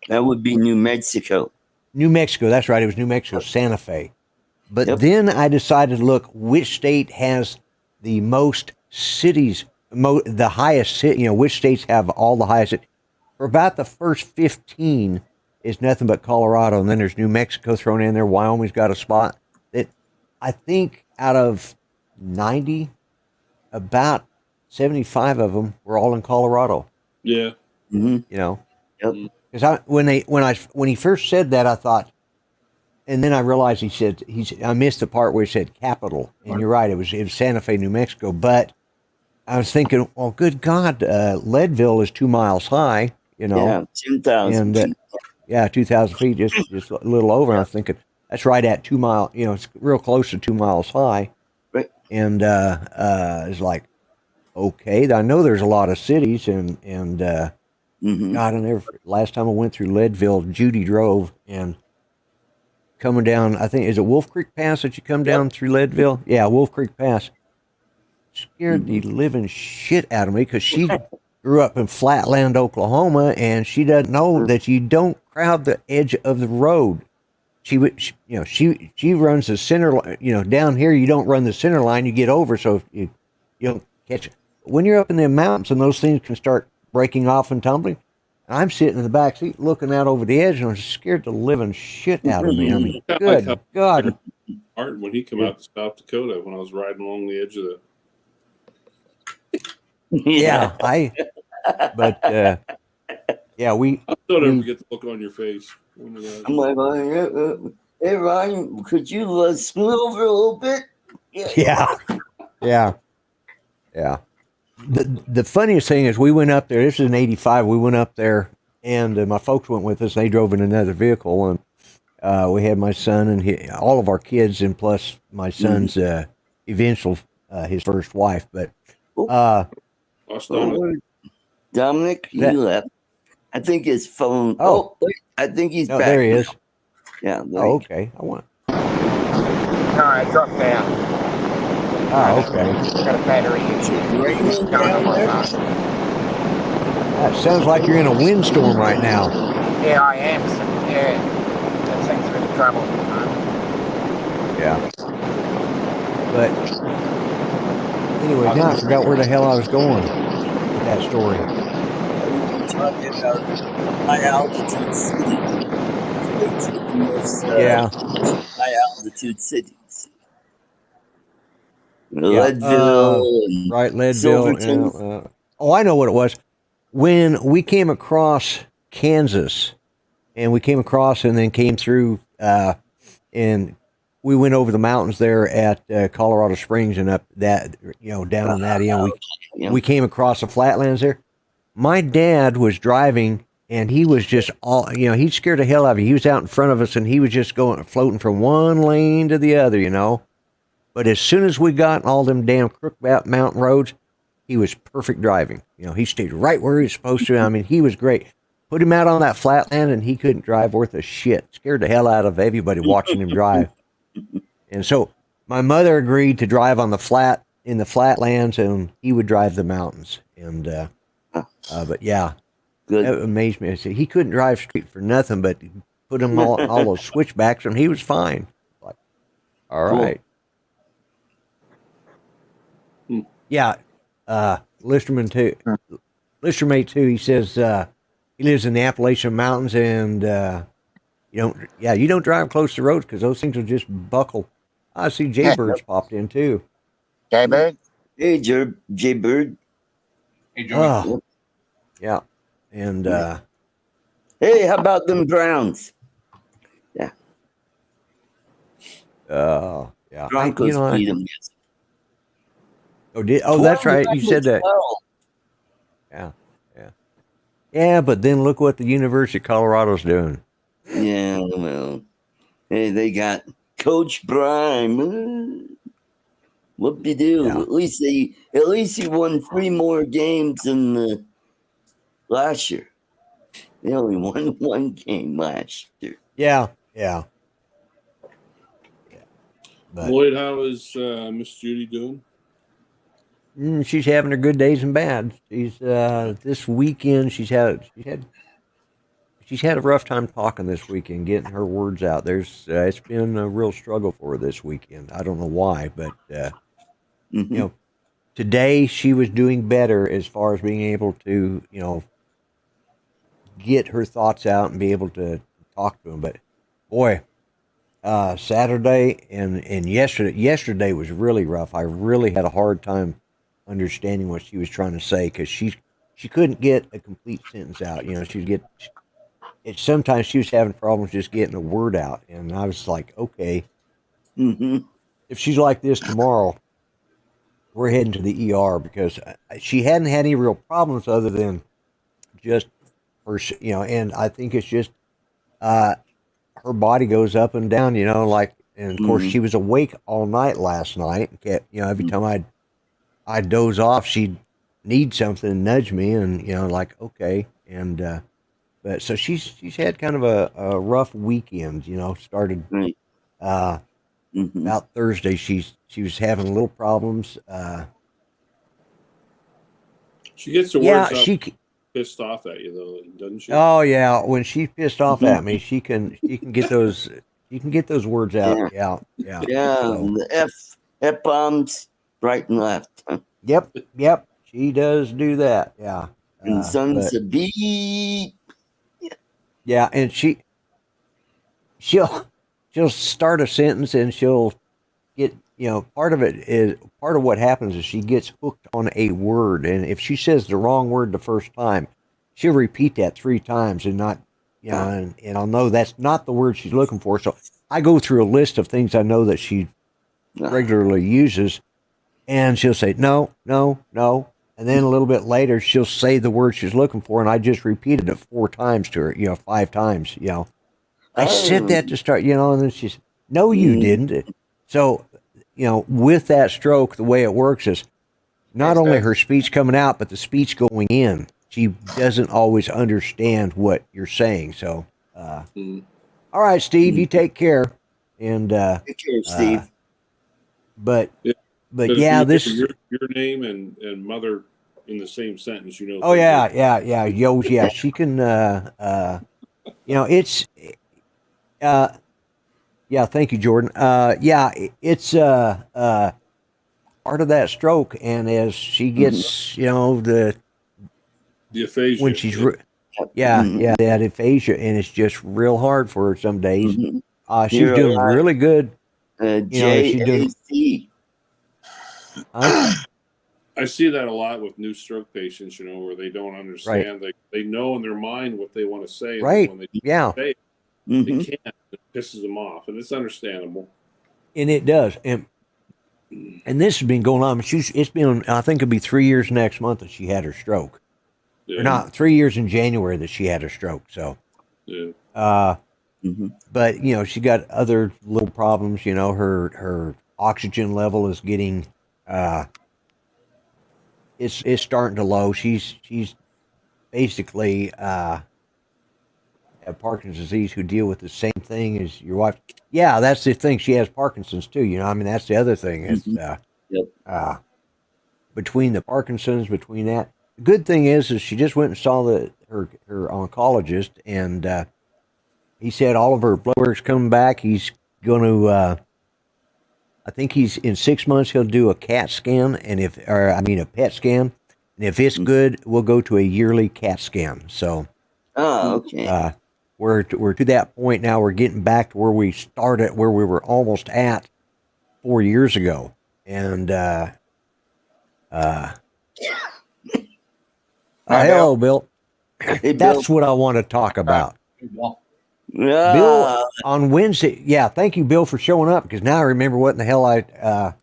That would be New Mexico. New Mexico, that's right. It was New Mexico, Santa Fe. But then I decided to look which state has the most cities, the highest city. Which states have all the highest. For about the first 15 is nothing but Colorado, and then there's New Mexico thrown in there. Wyoming's got a spot. That I think out of 90, about 75 of them were all in Colorado. Yeah. Mm-hmm. Because when he first said that, I thought, and then I realized I missed the part where he said capital, and you're right, it was Santa Fe, New Mexico. But I was thinking, well, good God, Leadville is 2 miles high. Yeah, 2,000 feet. 2,000 feet, just a little over. And I was thinking, that's right at 2 miles, it's real close to 2 miles high. Right. And it's like, okay, I know there's a lot of cities, and God, last time I went through Leadville, Judy drove, and coming down, I think, is it Wolf Creek Pass that you come down through Leadville? Yeah, Wolf Creek Pass. Scared the living shit out of me because she grew up in Flatland, Oklahoma, and she doesn't know that you don't crowd the edge of the road. She runs the center line. Down here you don't run the center line. You get over, so you don't catch it. When you're up in the mountains and those things can start breaking off and tumbling, I'm sitting in the back seat looking out over the edge, and I'm scared the living shit out of me. I mean, good God. Art, when he came out to South Dakota, when I was riding along the edge of the. Yeah, I still never get the look on your face. Oh my God. I'm like, hey Ryan, could you scoot over a little bit? Yeah. The funniest thing is we went up there. This is in '85. We went up there, and my folks went with us. They drove in another vehicle, and we had my son and all of our kids, and plus my son's eventual his first wife. But Dominic, he left. I think his phone. I think he's back. There he is. Yeah. Okay. I want. All right, drop down. Okay. Got a battery issue. That sounds like you're in a windstorm right now. Yeah, I am. That thing's really trouble. Yeah. But anyway, now I forgot where the hell I was going with that story. Talking about high altitude cities. High altitude cities. Leadville. Right, Leadville. I know what it was. When we came across Kansas, and we came across and then came through, and we went over the mountains there at Colorado Springs and up that, down in that end. We came across the flatlands there. My dad was driving, and he was just he scared the hell out of you. He was out in front of us, and he was just floating from one lane to the other, But as soon as we got all them damn crook mountain roads, he was perfect driving. He stayed right where he was supposed to. I mean, he was great. Put him out on that flatland, and he couldn't drive worth a shit. Scared the hell out of everybody watching him drive. And so my mother agreed to drive in the flatlands, and he would drive the mountains. And but yeah, Good. that amazed me. I said he couldn't drive straight for nothing, but put him all those switchbacks, and he was fine. Like, all right. Yeah, Listermate too. He says he lives in the Appalachian Mountains, and you don't drive close to roads because those things will just buckle. I see Jaybird's popped in too. Jaybird? Hey, Jaybird. Hey, Joey. Yeah, and hey, how about them Browns? Yeah. Yeah. Broncos beat them. That's right. You said that. Yeah, but then look what the University of Colorado's doing. Yeah, well, hey, they got Coach Bryan. Whoop-de-doo. Yeah. At least he won 3 more games than the last year. They only won 1 game last year. Yeah. But, Lloyd, how is Miss Judy doing? She's having her good days and bad. She's this weekend. She's had a rough time talking this weekend, getting her words out. It's been a real struggle for her this weekend. I don't know why, but today she was doing better as far as being able to get her thoughts out and be able to talk to them. But boy, Saturday and yesterday was really rough. I really had a hard time understanding what she was trying to say because she couldn't get a complete sentence out. Sometimes she was having problems just getting a word out, and I was like, okay, if she's like this tomorrow, we're heading to the ER because she hadn't had any real problems other than just her, and I think it's just her body goes up and down, and of course she was awake all night last night. And kept, every time I'd doze off, she'd need something and nudge me, and okay, and but so she's had kind of a rough weekend. Started about Thursday. She was having little problems. She gets the words out pissed off at you though, doesn't she? Oh yeah, when she's pissed off at me, she can get those words out. Yeah. So. The F bombs right and left. Yep. She does do that. Yeah. And sons of beep. Yeah, and she'll start a sentence and she'll get part of what happens is she gets hooked on a word, and if she says the wrong word the first time, she'll repeat that 3 times and not and I'll know that's not the word she's looking for. So I go through a list of things I know that she regularly uses, and she'll say no, and then a little bit later she'll say the word she's looking for, and I just repeated it 4 times to her, 5 times, I said that to start, and then she's, no, you didn't. So, with that stroke, the way it works is not only her speech coming out, but the speech going in. She doesn't always understand what you're saying. So, all right, Steve, you take care. And take care, Steve. But yeah, this your name and mother in the same sentence, Oh yeah. Yo, yeah, she can. It's. Yeah, thank you, Jordan. Yeah, it's part of that stroke, and as she gets, the aphasia when she's that aphasia, and it's just real hard for her some days. She's doing really good. She's doing. I see that a lot with new stroke patients, where they don't understand. Right. They know in their mind what they want to say, and right? When they say it, they can't. It pisses them off, and it's understandable. And it does, and this has been going on. It's been, I think, it'll be 3 years next month that she had her stroke. or not 3 years in January that she had a stroke. So, but you know, she got other little problems. You know, her oxygen level is getting, it's starting to low. She's basically have Parkinson's disease who deal with the same thing as your wife. Yeah, that's the thing. She has Parkinson's too. You know, I mean, that's the other thing is, between the Parkinson's, between that, the good thing is she just went and saw her oncologist, and he said all of her blood work's coming back. He's going to, I think he's in 6 months he'll do a CAT scan, and a PET scan, and if it's good, we'll go to a yearly CAT scan. So, okay. We're to that point now. We're getting back to where we started, where we were almost at 4 years ago, and hello, Bill. Hey, That's Bill. what I want to talk about. Yeah. Bill, on Wednesday. Yeah, thank you, Bill, for showing up, because now I remember what in the hell what I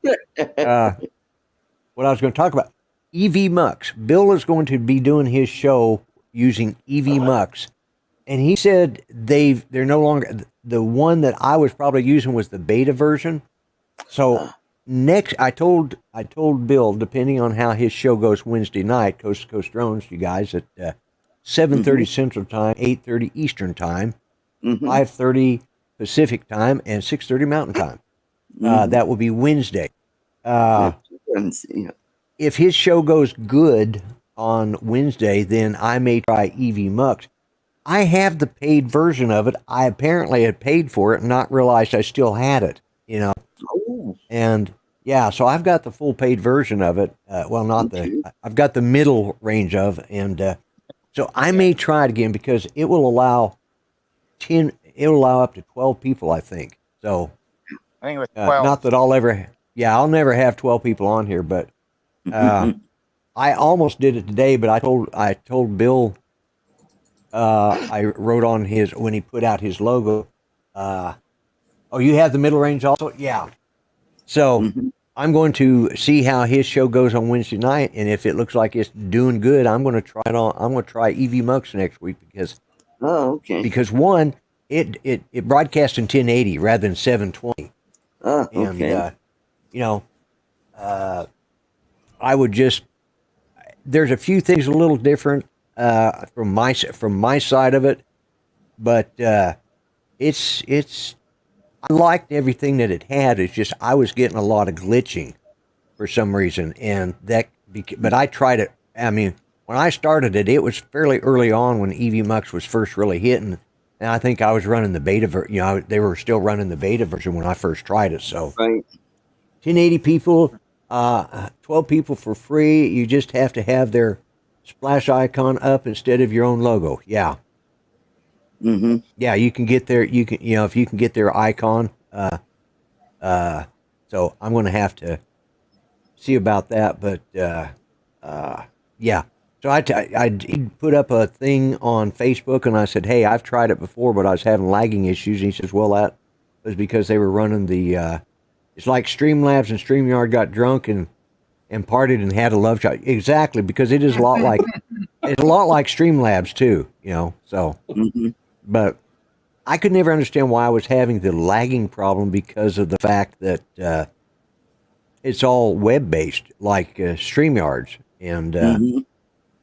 was going to talk about. EV Mux. Bill is going to be doing his show using EV Mux, and he said they're no longer, the one that I was probably using was the beta version. So next, I told Bill, depending on how his show goes Wednesday night, Coast to Coast Drones, you guys, at 7:30 Central Time, 8:30 Eastern Time, 5:30 Pacific Time, and 6:30 Mountain Time. That will be Wednesday. If his show goes good on Wednesday, then I may try EV Mux. I have the paid version of it. I apparently had paid for it and not realized I still had it, you know. And yeah, so I've got the full paid version of it. Well, not I've got the middle range of, and so I may try it again, because it will allow up to 12 people, I think. So I think it was 12. not that I'll never have 12 people on here, but I almost did it today, but I told Bill, I wrote on his, when he put out his logo, oh, you have the middle range also? Yeah. So I'm going to see how his show goes on Wednesday night, and if it looks like it's doing good, I'm going to try it on. I'm going to try EV Mux next week, because because one, it broadcasts in 1080 rather than 720. And you know, I would just, there's a few things a little different from my side of it, but it's I liked everything that it had. It's just I was getting a lot of glitching for some reason, and but I tried it. I mean, when I started it, it was fairly early on when EV Mux was first really hitting, and I think I was running the beta version. You know, they were still running the beta version when I first tried it. So 1080 people, 12 people for free. You just have to have their splash icon up instead of your own logo. Yeah. Yeah, you can get their, if you can get their icon. So I'm going to have to see about that, but yeah. So I put up a thing on Facebook, and I said, hey, I've tried it before, but I was having lagging issues. And he says, well, that was because they were running the, it's like Streamlabs and StreamYard got drunk and partied and had a love shot. Exactly, because it is a lot like, it's a lot like Streamlabs too, you know, so. But I could never understand why I was having the lagging problem, because of the fact that it's all web-based, like StreamYards. And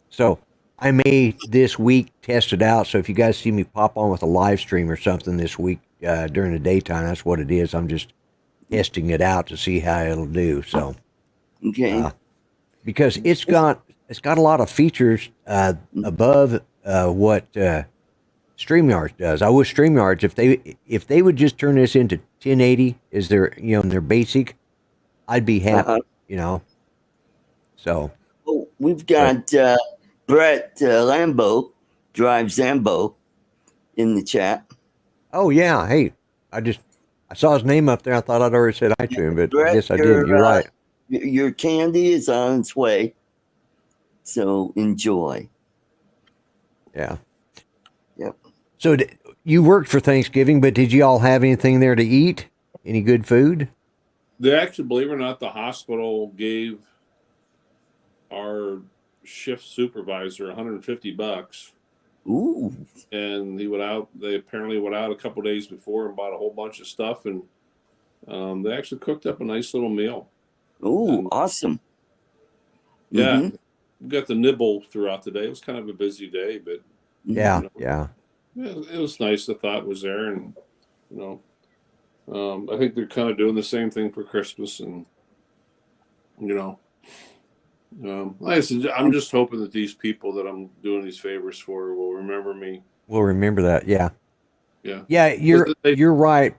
so I may this week test it out. So if you guys see me pop on with a live stream or something this week during the daytime, that's what it is. I'm just testing it out to see how it'll do. So because it's got a lot of features above what StreamYards does. I wish StreamYards, if they would just turn this into 1080 as their, in their basic, I'd be happy, you know. So we've got Brett Lambo, Drive Zambo, in the chat. Oh yeah, hey, I saw his name up there. I thought I'd already said hi to him, but Brett, I guess I didn't. You're right. Your candy is on its way, so enjoy. Yeah. Yep. So you worked for Thanksgiving, but did you all have anything there to eat? Any good food? They actually, believe it or not, the hospital gave our shift supervisor $150. Ooh. And they apparently went out a couple days before and bought a whole bunch of stuff, and they actually cooked up a nice little meal. Ooh, awesome. Yeah. We got the nibble throughout the day. It was kind of a busy day, but yeah, it was nice. The thought was there, and I think they're kind of doing the same thing for Christmas, and like I said, I'm just hoping that these people that I'm doing these favors for will remember me. We'll remember that. Yeah. Yeah. You're right.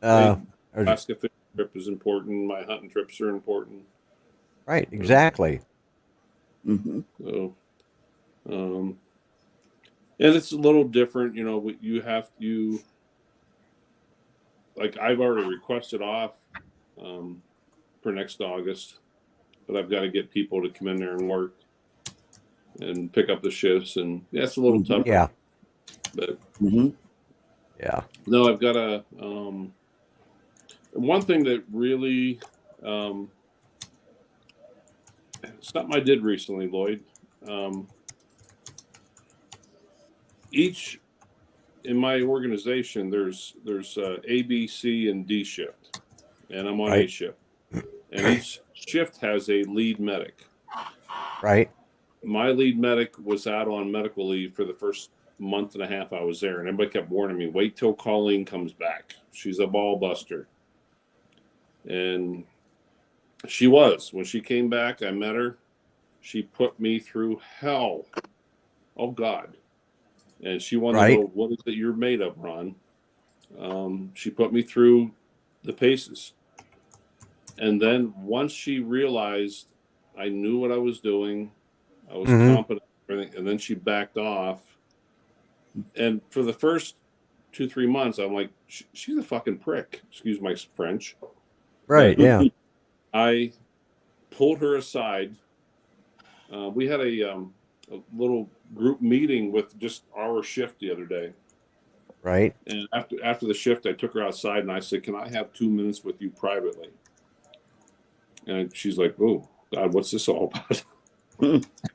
Alaska fishing trip is important. My hunting trips are important. Right. Exactly. So, and it's a little different, like I've already requested off for next August, but I've got to get people to come in there and work and pick up the shifts, and it's a little tough. Yeah. But yeah. No, I've got a one thing that really something I did recently, Lloyd. In my organization, there's A, B, C, and D shift, and I'm on A shift, and each shift has a lead medic. Right. My lead medic was out on medical leave for the first month and a half I was there, and everybody kept warning me, wait till Colleen comes back. She's a ball buster. And she was. When she came back, I met her. She put me through hell. Oh, God. And she wanted to know, what is it you're made of, Ron? She put me through the paces. And then once she realized I knew what I was doing, I was competent, and then she backed off. And for the first 2-3 months, I'm like, she's a fucking prick. Excuse my French. Right, yeah. I pulled her aside. We had a little group meeting with just our shift the other day. Right. And after the shift, I took her outside and I said, can I have 2 minutes with you privately? And she's like, oh, God, what's this all about?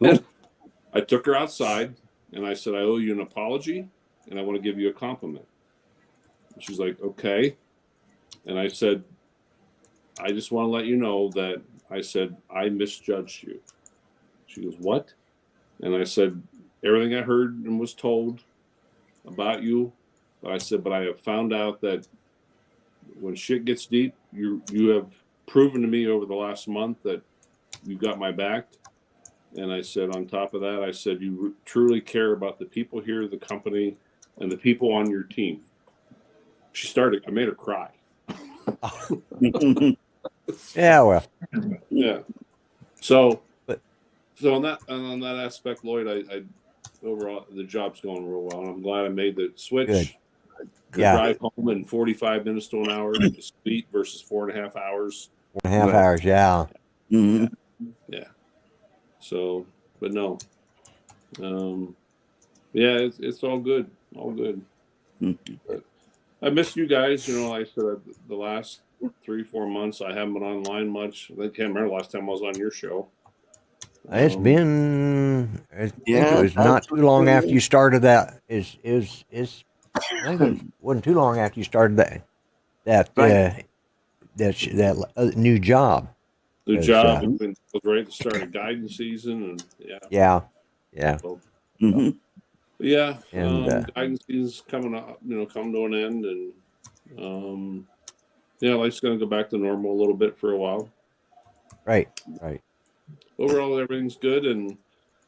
And I took her outside and I said, I owe you an apology and I want to give you a compliment. And she's like, okay. And I said, I just want to let you know that I said, I misjudged you. She goes, what? And I said, everything I heard and was told about you. But I said, but I have found out that when shit gets deep, you have proven to me over the last month that you got my back. And I said, on top of that, I said, you truly care about the people here, the company, and the people on your team. I made her cry. Yeah, well. Yeah. So on that aspect, Lloyd, I overall the job's going real well, and I'm glad I made the switch. Good. Drive home in 45 minutes to an hour speed versus 4.5 hours. 4.5 hours, yeah. Yeah. So, but no. Yeah, it's all good. All good. But I missed you guys. I said the last 3-4 months I haven't been online much. I can't remember the last time I was on your show. It's been. I think it was not too long after you started that. I think it wasn't too long after you started that new job. The job. I was ready to start a guidance season, and yeah. So, and guidance season's coming up. Coming to an end, and life's going to go back to normal a little bit for a while. Right. Overall, everything's good, and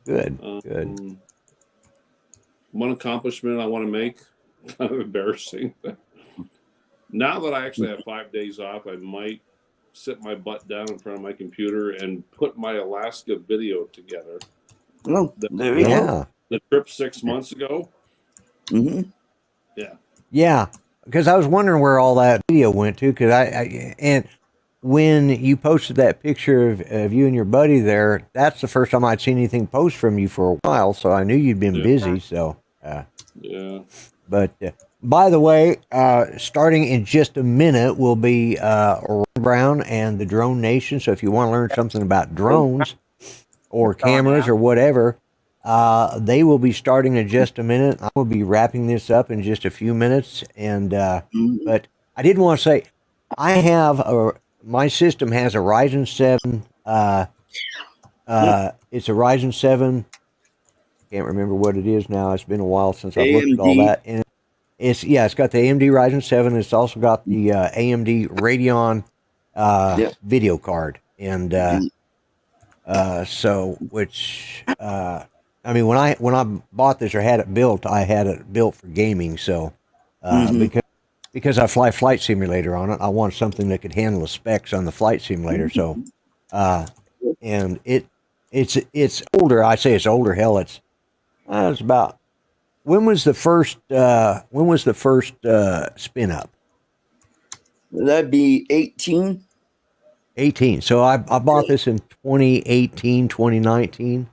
good. One accomplishment I want to make, kind of embarrassing. Now that I actually have 5 days off, I might sit my butt down in front of my computer and put my Alaska video together. Oh, there you go. The trip 6 months ago. Yeah, because I was wondering where all that video went to. Because and when you posted that picture of you and your buddy there, that's the first time I'd seen anything post from you for a while. So I knew you'd been busy. So But by the way, starting in just a minute will be Ron Brown and the Drone Nation. So if you want to learn something about drones, or cameras or whatever, they will be starting in just a minute. I will be wrapping this up in just a few minutes. And but I did want to say, I have my system has a Ryzen 7. It's a Ryzen 7. Can't remember what it is now. It's been a while since I've looked at all that. And it's got the AMD Ryzen 7. It's also got the AMD Radeon video card. And so, which I mean, when I bought this or had it built, I had it built for gaming. So because I fly Flight Simulator on it, I want something that could handle the specs on the Flight Simulator. So and it's older. I say it's older. Hell, it's about. When was the first spin up? That'd be 18. 18. So I bought this in 2018, 2019.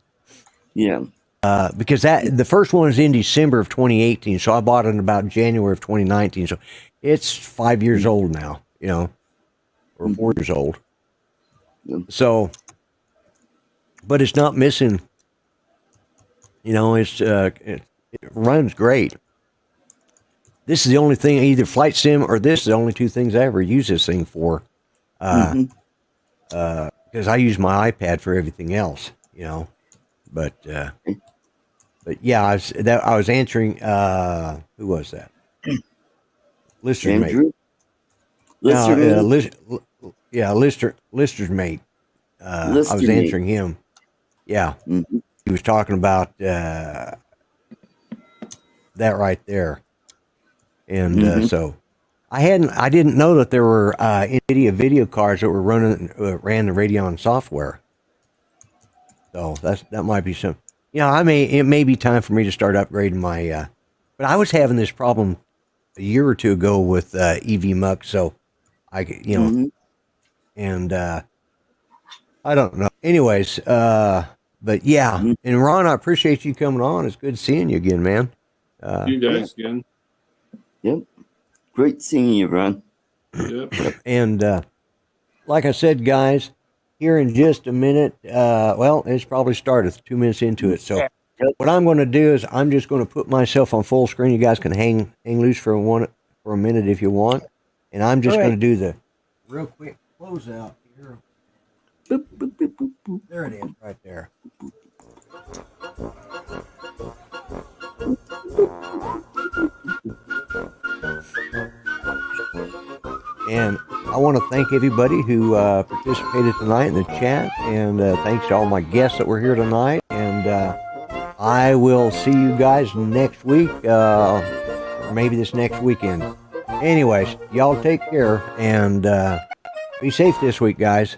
Yeah. Because the first one was in December of 2018, so I bought it in about January of 2019. So it's 5 years old now, or 4 years old. So, but it's not missing. It runs great. This is the only thing, either Flight Sim or this is the only two things I ever use this thing for. Because I use my iPad for everything else, But yeah, I was answering. Who was that? Lister's mate. Lister's mate. I was answering him. Yeah, he was talking about that right there, and so I didn't know that there were NVIDIA video cards that were ran the Radeon software. So that might be some. It may be time for me to start upgrading my. But I was having this problem a year or two ago with EVMux, so and I don't know. Anyways, but yeah, and Ron, I appreciate you coming on. It's good seeing you again, man. You guys again. Yep. Great seeing you, Ron. Yep. And like I said, guys, here in just a minute, it's probably started 2 minutes into it. So what I'm going to do is I'm just going to put myself on full screen. You guys can hang loose for a minute if you want. And I'm just going to do the real quick closeout here. Boop, boop, boop, boop, boop. There it is right there. And I want to thank everybody who participated tonight in the chat, and thanks to all my guests that were here tonight. And I will see you guys next week, or maybe this next weekend. Anyways, y'all take care and be safe this week, guys.